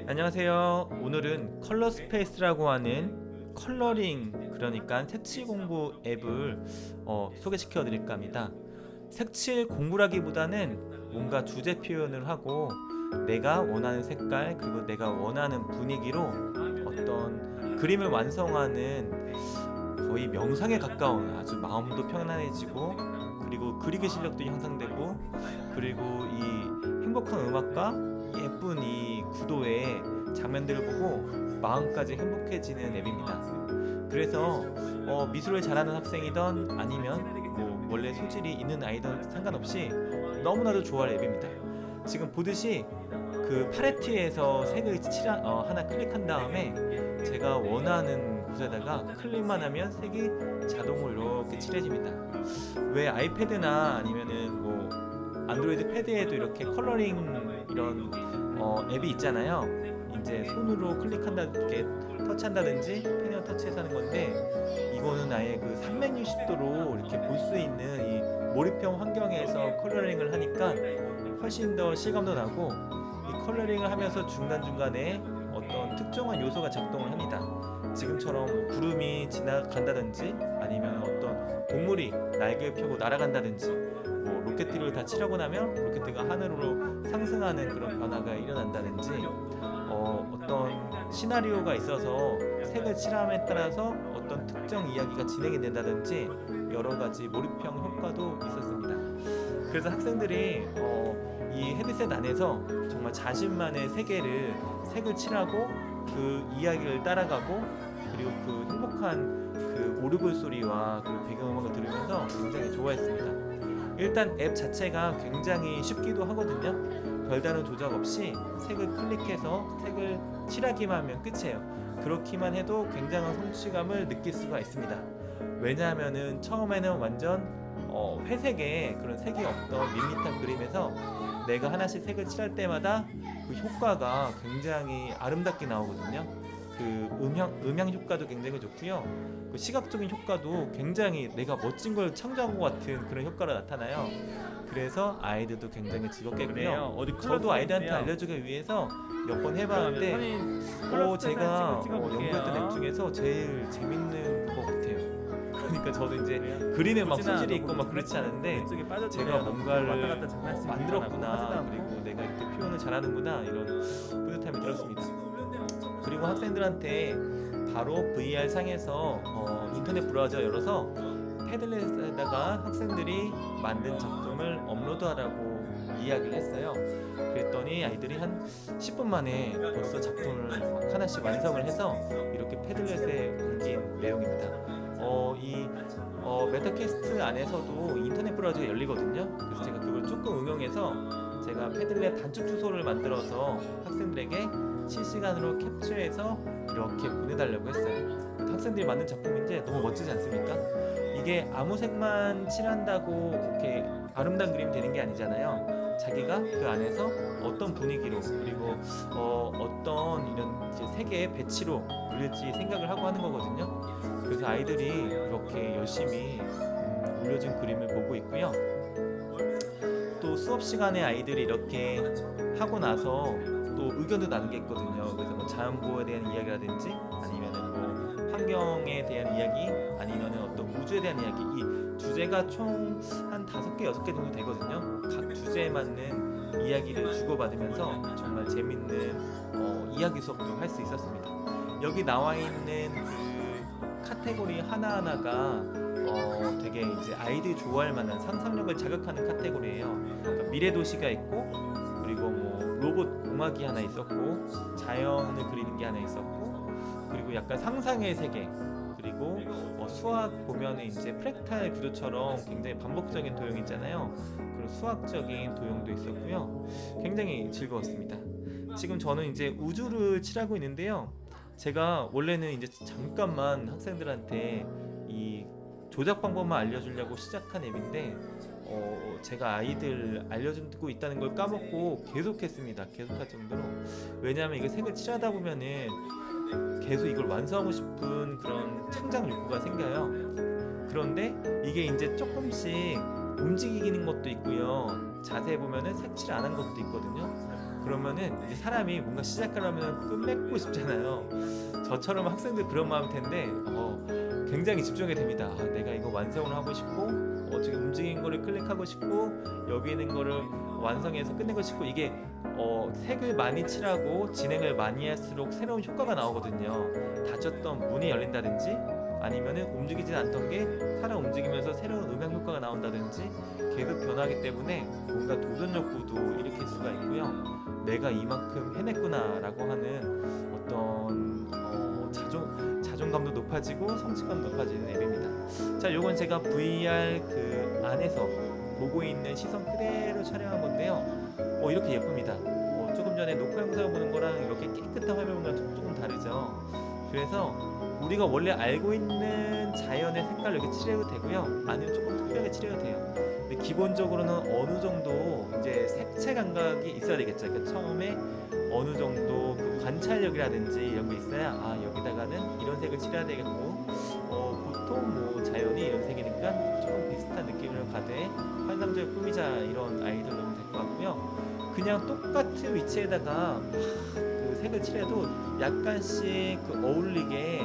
안녕하세요. 오늘은 컬러 스페이스라고 하는 컬러링, 그러니까 색칠 공부 앱을 소개시켜 드릴까 합니다. 색칠 공부라기보다는 뭔가 주제 표현을 하고 내가 원하는 색깔 그리고 내가 원하는 분위기로 어떤 그림을 완성하는 거의 명상에 가까운, 아주 마음도 편안해지고 그리고 그리기 실력도 향상되고 그리고 이 행복한 음악과 예쁜 이 구도의 장면들을 보고 마음까지 행복해지는 앱입니다. 그래서 미술을 잘하는 학생이던 아니면 뭐 원래 소질이 있는 아이든 상관없이 너무나도 좋아할 앱입니다. 지금 보듯이 그 팔레트에서 색을 하나 클릭한 다음에 제가 원하는 곳에다가 클릭만 하면 색이 자동으로 이렇게 칠해집니다. 왜 아이패드나 아니면은 뭐 안드로이드 패드에도 이렇게 컬러링 이런 앱이 있잖아요. 이제 손으로 클릭한다, 이렇게 터치한다든지 펜으로 터치해서 하는 건데, 이거는 아예 그 360도로 이렇게 볼 수 있는 이 몰입형 환경에서 컬러링을 하니까 훨씬 더 실감도 나고, 이 컬러링을 하면서 중간중간에 어떤 특정한 요소가 작동을 합니다. 지금처럼 구름이 지나간다든지 아니면 어떤 동물이 날개를 펴고 날아간다든지, 뭐 로켓을 다 칠하고 나면 로켓가 하늘로 상승하는 그런 변화가 일어난다든지, 어떤 시나리오가 있어서 색을 칠함에 따라서 어떤 특정 이야기가 진행이 된다든지 여러 가지 몰입형 효과도 있었습니다. 그래서 학생들이 이 헤드셋 안에서 정말 자신만의 세계를 색을 칠하고 그 이야기를 따라가고 그리고 그 행복한 그 오르골 소리와 그 배경음악을 들으면서 굉장히 좋아했습니다. 일단 앱 자체가 굉장히 쉽기도 하거든요. 별다른 조작 없이 색을 클릭해서 색을 칠하기만 하면 끝이에요. 그렇기만 해도 굉장한 성취감을 느낄 수가 있습니다. 왜냐하면은 처음에는 완전 회색의 그런 색이 없던 밋밋한 그림에서 내가 하나씩 색을 칠할 때마다 그 효과가 굉장히 아름답게 나오거든요. 그 음향 효과도 굉장히 좋고요. 그 시각적인 효과도 굉장히 내가 멋진 걸 창조한 것 같은 그런 효과가 나타나요. 그래서 아이들도 굉장히 즐겁게 했고요. 저도 아이들한테 알려주기 위해서 몇 번 해봤는데 제가 연구했던 앱 중에서 제일 재밌는 것 같아요. 그러니까 저도 이제 그림에 막 소질이 있고 막 그렇지 않은데 제가 뭔가를 만들었구나, 그리고 내가 이렇게 표현을 잘하는구나, 이런 뿌듯함이 들었습니다. 그리고 학생들한테 바로 VR 상에서 인터넷 브라우저 열어서 패들렛에다가 학생들이 만든 작품을 업로드하라고 이야기를 했어요. 그랬더니 아이들이 한 10분 만에 벌써 작품을 막 하나씩 완성을 해서 이렇게 패들렛에 옮긴 내용입니다. 이 메타캐스트 안에서도 인터넷 브라우저가 열리거든요. 그래서 제가 그걸 조금 응용해서 제가 패들렛 단축 주소를 만들어서 학생들에게 실시간으로 캡처해서 이렇게 보내달라고 했어요. 학생들이 만든 작품인데 너무 멋지지 않습니까? 이게 아무 색만 칠한다고 이렇게 아름다운 그림이 되는 게 아니잖아요. 자기가 그 안에서 어떤 분위기로 그리고 어떤 이런 이제 색의 배치로 올릴지 생각을 하고 하는 거거든요. 그래서 아이들이 이렇게 열심히 올려준 그림을 보고 있고요. 또 수업 시간에 아이들이 이렇게 하고 나서 또 의견도 나누게 했거든요. 그래서 뭐 자연보호에 대한 이야기라든지 아니면은 뭐 환경에 대한 이야기 아니면은 어떤 우주에 대한 이야기, 이 주제가 총 한 5개, 6개 정도 되거든요. 각 주제에 맞는 이야기를 주고받으면서 정말 재밌는 이야기 수업도 할 수 있었습니다. 여기 나와 있는 그 카테고리 하나하나가 되게 이제 아이들이 좋아할 만한 상상력을 자극하는 카테고리예요. 그러니까 미래 도시가 있고 그리고 뭐 로봇 공학이 하나 있었고 자연을 그리는 게 하나 있었고 그리고 약간 상상의 세계, 그리고 수학 보면은 이제 프랙탈 구조처럼 굉장히 반복적인 도형 있잖아요. 그런 수학적인 도형도 있었고요. 굉장히 즐거웠습니다. 지금 저는 이제 우주를 칠하고 있는데요. 제가 원래는 이제 잠깐만 학생들한테 이 조작 방법만 알려주려고 시작한 앱인데 제가 아이들 알려주고 있다는 걸 까먹고 계속했습니다. 계속할 정도로. 왜냐하면 이게 색을 칠하다 보면은 계속 이걸 완성하고 싶은 그런 창작 욕구가 생겨요. 그런데 이게 이제 조금씩 움직이는 것도 있고요. 자세히 보면은 색칠 안 한 것도 있거든요. 그러면은 이제 사람이 뭔가 시작하려면 끝맺고 싶잖아요. 저처럼 학생들 그런 마음일 텐데 굉장히 집중이 됩니다. 내가 이거 완성을 하고 싶고 지금 움직인 거를 클릭하고 싶고 여기 있는 거를 완성해서 끝내고 싶고 이게 색을 많이 칠하고 진행을 많이 할수록 새로운 효과가 나오거든요. 닫혔던 문이 열린다든지 아니면은 움직이지 않던 게 사람 움직이면서 새로운 음향 효과가 나온다든지 계속 변하기 때문에 뭔가 도전 욕구도 일으킬 수가 있고요. 내가 이만큼 해냈구나라고 하는 어떤 자존감도 높아지고 성취감도 높아지는 앱입니다. 자, 요건 제가 VR 그 안에서 보고 있는 시선 그대로 촬영한 건데요. 이렇게 예쁩니다. 조금 전에 녹화 영상을 보는 거랑 이렇게 깨끗한 화면과 조금 다르죠. 그래서 우리가 원래 알고 있는 자연의 색깔로 이렇게 칠해도 되고요. 아니면 조금 특별하게 칠해도 돼요. 근데 기본적으로는 어느 정도 이제 색채 감각이 있어야 되겠죠. 그러니까 처음에 어느 정도 그 관찰력이라든지 이런 게 있어야 여기다가는 이런 색을 칠해야 되겠고 보통 뭐 자연이 이런 색이니까 조금 비슷한 느낌을 가되 환상적으로 꾸미자 이런 아이디어로 넣으면 될 것 같고요. 그냥 똑같은 위치에다가 그 색을 칠해도 약간씩 그 어울리게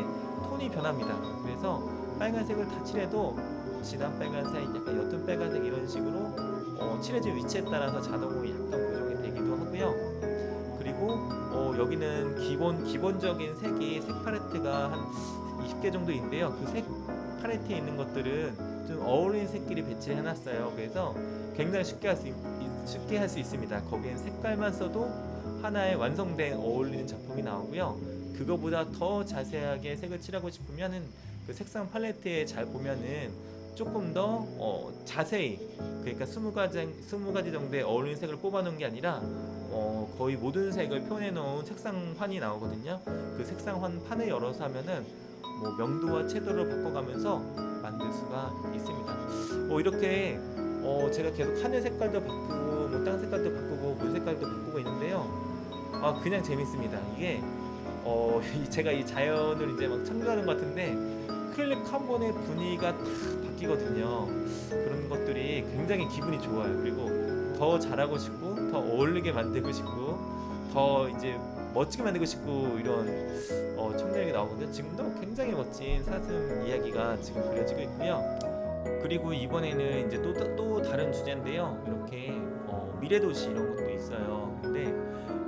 톤이 변합니다. 그래서 빨간색을 다 칠해도 진한 빨간색, 약간 옅은 빨간색 이런 식으로 칠해진 위치에 따라서 자동으로 약간 고정이 되기도 하고요. 그리고 여기는 기본적인 색이 색 팔레트가 한 20개 정도 있는데요. 그 색 팔레트에 있는 것들은 좀 어울리는 색끼리 배치를 해놨어요. 그래서 굉장히 쉽게 할 수 있습니다. 거기엔 색깔만 써도 하나의 완성된 어울리는 작품이 나오고요. 그거보다 더 자세하게 색을 칠하고 싶으면은 그 색상 팔레트에 잘 보면은 조금 더 자세히, 그러니까 20가지 정도의 어울리는 색을 뽑아놓은 게 아니라 거의 모든 색을 표현해 놓은 색상환이 나오거든요. 그 색상환 판을 열어서 하면은 뭐 명도와 채도를 바꿔가면서 만들 수가 있습니다. 이렇게 제가 계속 하늘 색깔도 바꾸고 뭐 땅 색깔도 바꾸고 물 색깔도 바꾸고 있는데요. 그냥 재밌습니다. 이게 제가 이 자연을 이제 막 창조하는 것 같은데 클릭 한 번에 분위기가 다 바뀌거든요. 그런 것들이 굉장히 기분이 좋아요. 그리고 더 잘하고 싶고 더 어울리게 만들고 싶고 더 이제 멋지게 만들고 싶고 이런 청량이 나오거든요. 지금도 굉장히 멋진 사슴 이야기가 지금 그려지고 있고요. 그리고 이번에는 이제 또 다른 주제인데요. 이렇게 미래도시 이런 것도 있어요. 근데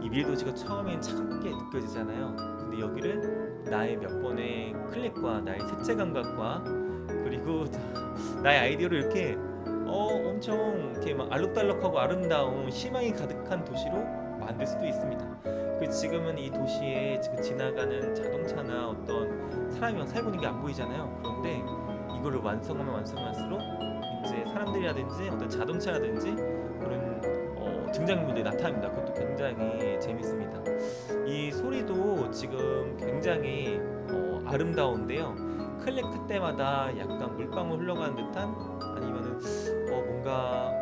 이 미래도시가 처음엔 차갑게 느껴지잖아요. 근데 여기를 나의 몇 번의 클릭과 나의 색채 감각과 그리고 나의 아이디어를 이렇게 엄청 이렇게 막 알록달록하고 아름다운 희망이 가득한 도시로 만들 수도 있습니다. 그 지금은 이 도시에 지금 지나가는 자동차나 어떤 사람이 막 살고 있는 게 안 보이잖아요. 그런데 이거를 완성하면 완성할수록 이제 사람들이라든지 어떤 자동차라든지 그런 등장인물들이 나타납니다. 그것도 굉장히 재밌습니다. 이 소리도 지금 굉장히 아름다운데요. 클릭할 때마다 약간 물방울 흘러가는 듯한 아니면은 뭔가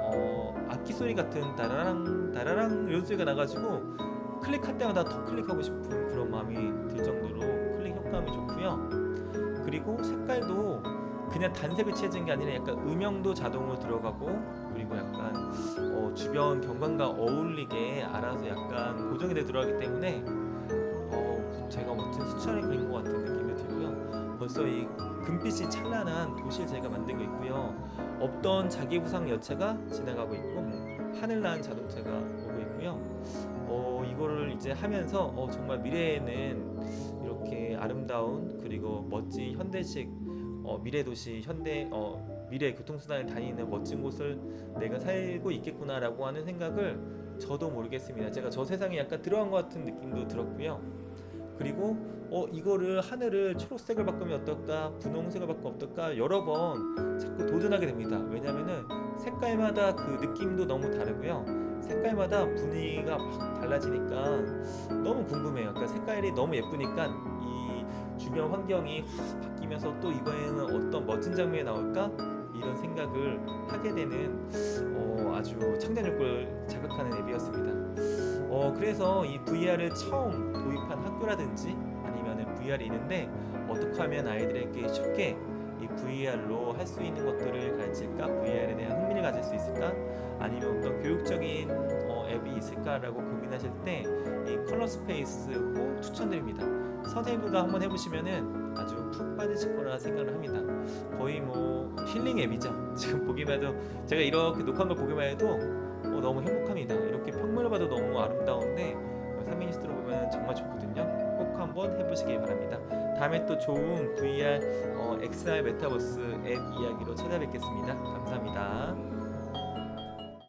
악기 소리 같은 다라랑 다라랑 이런 소리가 나가지고 클릭할 때마다 더 클릭하고 싶은 그런 마음이 들 정도로 클릭 효과음이 좋고요. 그리고 색깔도 그냥 단색을 칠해진 게 아니라 약간 음영도 자동으로 들어가고 그리고 약간 주변 경관과 어울리게 알아서 약간 고정이 돼 들어가기 때문에 제가 멋진 수채화를 그린 것 같은 느낌이 들고요. 벌써 이 금빛이 찬란한 도시를 제가 만들고 있고요. 없던 자기부상 열차가 지나가고 있고 하늘난 자동차가 오고 있고요. 이거를 이제 하면서 정말 미래에는 이렇게 아름다운 그리고 멋진 현대식 미래도시 미래 교통수단을 다니는 멋진 곳을 내가 살고 있겠구나라고 하는 생각을 저도 모르겠습니다. 제가 저 세상에 약간 들어간 것 같은 느낌도 들었고요. 그리고 이거를 하늘을 초록색을 바꾸면 어떨까, 분홍색을 바꾸면 어떨까 여러 번 자꾸 도전하게 됩니다. 왜냐면은 색깔마다 그 느낌도 너무 다르고요. 색깔마다 분위기가 막 달라지니까 너무 궁금해요. 그러니까 색깔이 너무 예쁘니까 이 주변 환경이 확 바뀌면서 또 이번에는 어떤 멋진 장면이 나올까 이런 생각을 하게 되는 아주 창작력을 자극하는 앱이었습니다. 그래서 이 VR을 처음 도입한 학교라든지 아니면 VR이 있는데 어떻게 하면 아이들에게 쉽게 이 VR로 할 수 있는 것들을 가르칠까, VR에 대한 흥미를 가질 수 있을까, 아니면 어떤 교육적인 앱이 있을까라고 고민 로그인하실 때 이 컬러 스페이스 꼭 추천드립니다. 선생님들도 한번 해보시면은 아주 푹 빠지실 거라 생각을 합니다. 거의 뭐 힐링 앱이죠. 지금 보기만 해도 제가 이렇게 녹화한 걸 보기만 해도 너무 행복합니다. 이렇게 평면을 봐도 너무 아름다운데 3미니스트로 보면 정말 좋거든요. 꼭 한번 해보시기 바랍니다. 다음에 또 좋은 VR XR 메타버스 앱 이야기로 찾아뵙겠습니다. 감사합니다.